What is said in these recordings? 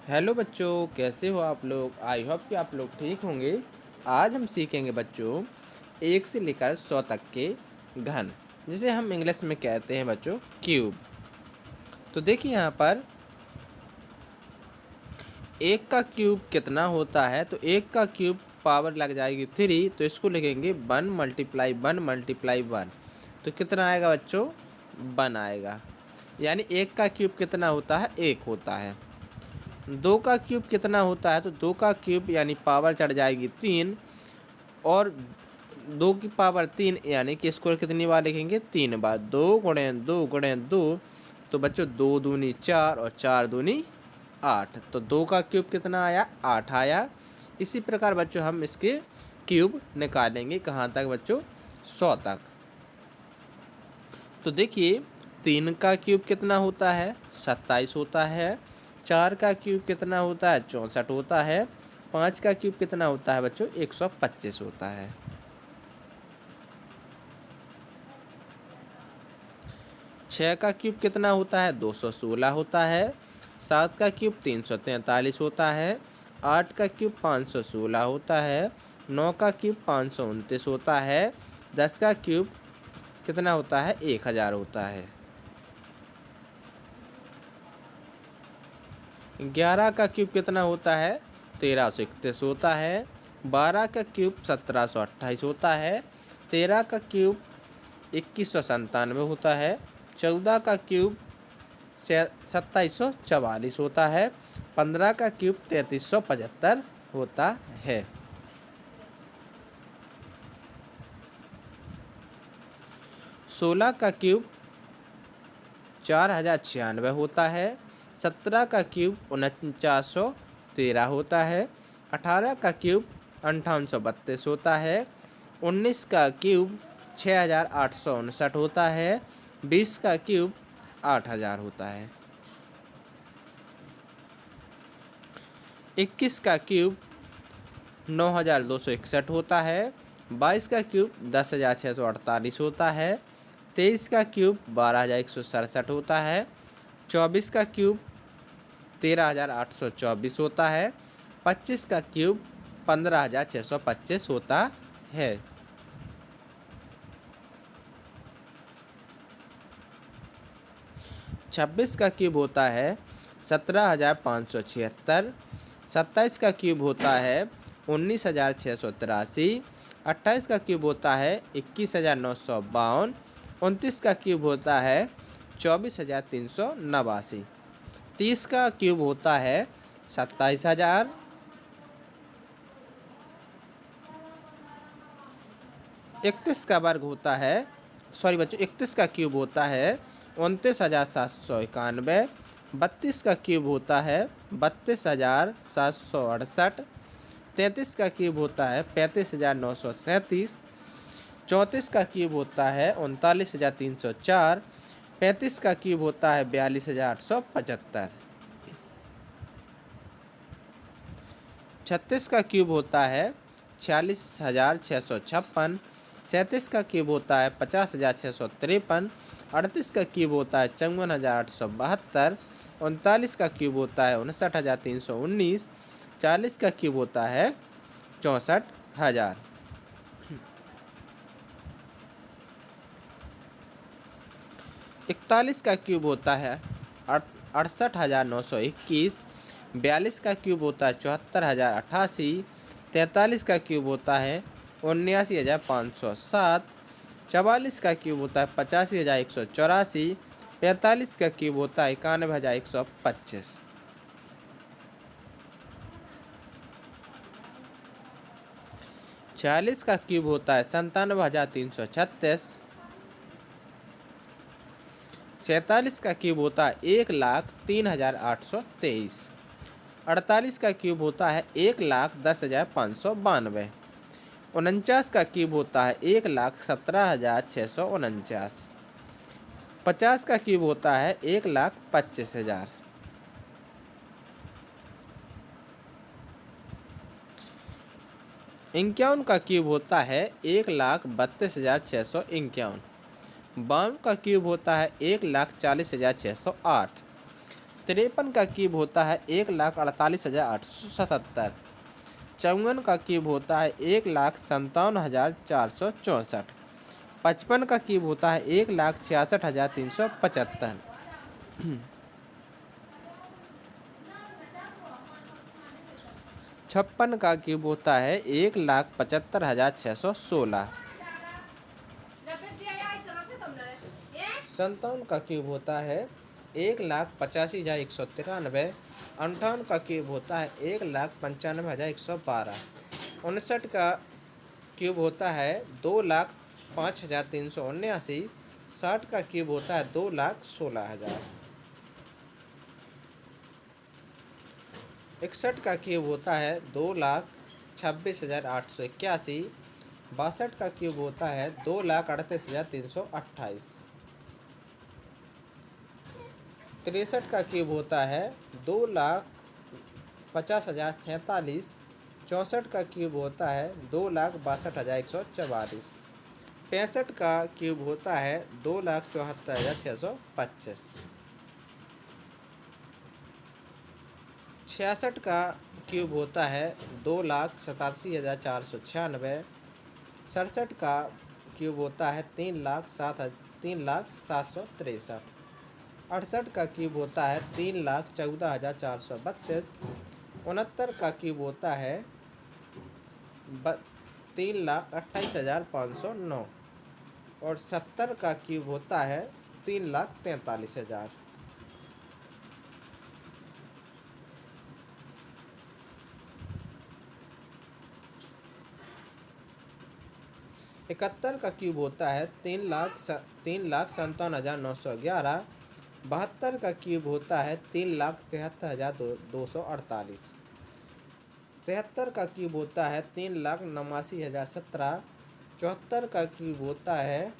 Hello बच्चों, कैसे हो आप लोग। आई होप कि आप लोग ठीक होंगे। आज हम सीखेंगे बच्चों 1 से लेकर 100 तक के घन, जिसे हम इंग्लिश में कहते हैं बच्चों क्यूब। तो देखिए यहाँ पर 1 का क्यूब कितना होता है। तो 1 का क्यूब पावर लग जाएगी 3, तो इसको लिखेंगे 1 × 1 × 1। तो कितना आएगा बच्चों, 1 आएगा। यानी 1 का क्यूब कितना होता है, 1 होता है। 2 का क्यूब कितना होता है, तो 2 का क्यूब यानी पावर चढ़ जाएगी 3, और 2 की पावर 3 यानी कि इसको कितनी बार लिखेंगे, 3 बार। 2 × 2 × 2, तो बच्चों 2 दूनी 4 और 4 दूनी 8। तो 2 का क्यूब कितना आया, 8 आया। इसी प्रकार बच्चों हम इसके क्यूब निकालेंगे कहाँ तक बच्चों, 100 तक। तो देखिए 3 का क्यूब कितना होता है, 27 होता है। 4 का क्यूब कितना होता है, 64 होता है। 5 का क्यूब कितना होता है बच्चों, 125 होता है। 6 का क्यूब कितना होता है, 216 होता है। 7 का क्यूब 343 होता है। 8 का क्यूब 516 होता है। 9 का क्यूब 529 होता है। 10 का क्यूब कितना होता है, 1000 होता है। 11 का क्यूब कितना होता है, 1331 होता है। 12 का क्यूब 1728 होता है। 13 का क्यूब 2197 होता है। 14 का क्यूब 2744 होता है। 15 का क्यूब 3375 होता है। 16 का क्यूब 4096 होता है। 17 का क्यूब 4913 होता है। 18 का क्यूब 5832 होता है। 19 का क्यूब 6859 होता है। 20 का क्यूब 8000 होता है। 21 का क्यूब 9261 होता है। 22 का क्यूब 10648 होता है। 23 का क्यूब 12167 होता है। 24 का क्यूब 13824 होता है। 25 का क्यूब 15625 होता है। 26 का क्यूब होता है 17576। 27 का क्यूब होता है 19683। 28 का क्यूब होता है 21952। 29 का क्यूब होता है 24389। 30 का क्यूब होता है 27000। 31 का वर्ग होता है, सॉरी बच्चों, 31 का क्यूब होता है 29791। 32 का क्यूब होता है 32768। 33 का क्यूब होता है 35937। 34 का क्यूब होता है 39304। 35 का क्यूब होता है 42875। 36 का क्यूब होता है 46656। 37 का क्यूब होता है 50653। 38 का क्यूब होता है 54872। 39 का क्यूब होता है 59319। 40 का क्यूब होता है 64000। 41 का क्यूब होता है 68921। 42 का क्यूब होता है 74088। 43 का क्यूब होता है 79507। 44 का क्यूब होता है 85184। 45 का क्यूब होता है 91125। 46 का क्यूब होता है 97336। 47 का क्यूब होता है 1,03,823। 48 का क्यूब होता है 1,10,592। 49 का क्यूब होता है 1,17,649। 50 का क्यूब होता है 1,25,000। 51 का क्यूब होता है 1,32,651। 52 का क्यूब होता है 1,40,608। 53 का क्यूब होता है 1,48,877। 54 का क्यूब होता है 1,57,464। 55 का क्यूब होता है 1,66,375। 56 का क्यूब होता है 1,75,616। 57 का क्यूब होता है 1,85,193। 58 का क्यूब होता है 1,95,112। 59 का क्यूब होता है 2,05,379। 60 का क्यूब होता है 2,16,000। 61 का क्यूब होता है 2,26,881। 62 का क्यूब होता है 2,38,328। 63 का क्यूब होता है 2,50,047। 64 का क्यूब होता है 2,62,144। 65 का क्यूब होता है 2,74,625। 66 का क्यूब होता है 2,87,496। 67 का क्यूब होता है 3,07,363। 68 का क्यूब होता है 3,14,432। 69 का क्यूब होता है 3,28,509। और 70 का क्यूब होता है 3,43,000। 71 का क्यूब होता है 3,57,911। 72 का क्यूब होता है 3,73,248। 73 का क्यूब होता है 3,89,017। 74 का क्यूब होता है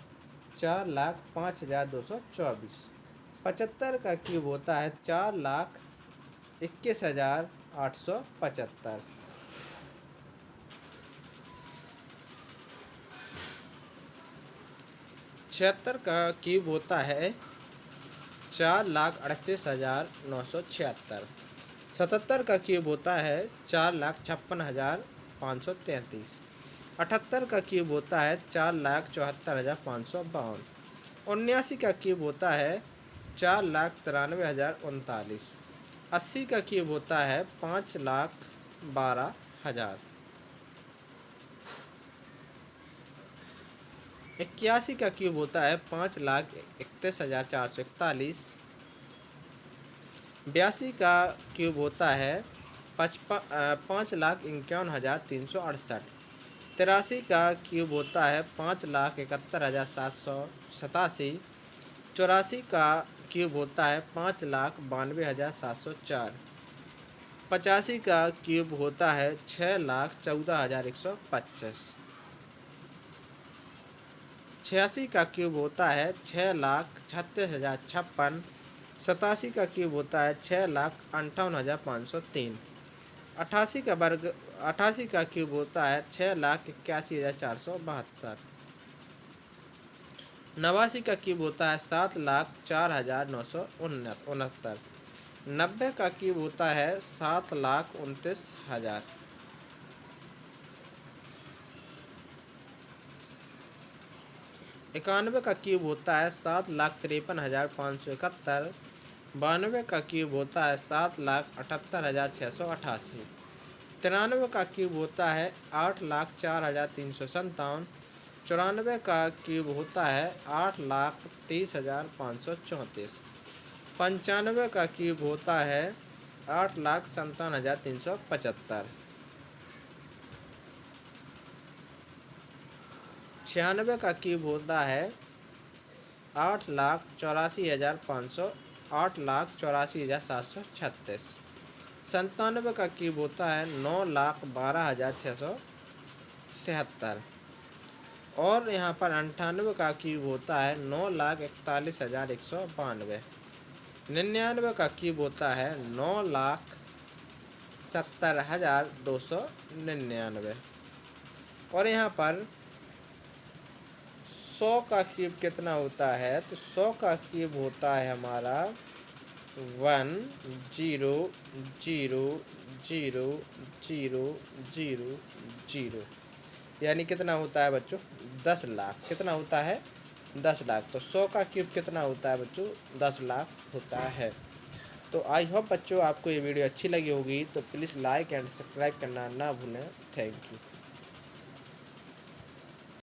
4,05,224। 75 का क्यूब होता है 4,21,875। 76 का क्यूब होता है 4,38,976। 77 का क्यूब होता है 4,56,533। 78 का क्यूब होता है 4,74,552। 79 का क्यूब होता है 4,93,039। 80 का क्यूब होता है 5,12,000। 81 का क्यूब होता है 5,31,441। 82 का क्यूब होता है 5,51,368। 83 का क्यूब होता है 5,71,787। 84 का क्यूब होता है 5,92,704। 85 का क्यूब होता है 6,14,125। 86 का क्यूब होता है 6,36,056। 87 का क्यूब होता है 6,58,503। 88 का क्यूब होता है 6,81,472। 89 का क्यूब होता है 7,04,969। 90 का क्यूब होता है 7,29,000। 91 का क्यूब होता है 7,53,571। 92 का क्यूब होता है 7,78,688। 93 का क्यूब होता है 8,04,357। 94 का क्यूब होता है 8,30,534। 95 का क्यूब होता है 8,57,375। 96 का क्यूब होता है 8,84,500। 8,84,736। 97 का क्यूब होता है 9,12,673। और यहाँ पर 98 का क्यूब होता है 9,41,192। 99 का क्यूब होता है 9,70,299। और यहाँ पर 100 का क्यूब कितना होता है, तो 100 का क्यूब होता है हमारा one zero zero zero zero zero zero, यानी कितना होता है बच्चों? 10 लाख। कितना होता है? 10 लाख। तो 100 का क्यूब कितना होता है बच्चों? 10 लाख होता है। तो आई होप बच्चों आपको ये वीडियो अच्छी लगी होगी, तो प्लीज़ लाइक एंड सब्सक्राइब करना ना भूलें। Thank you.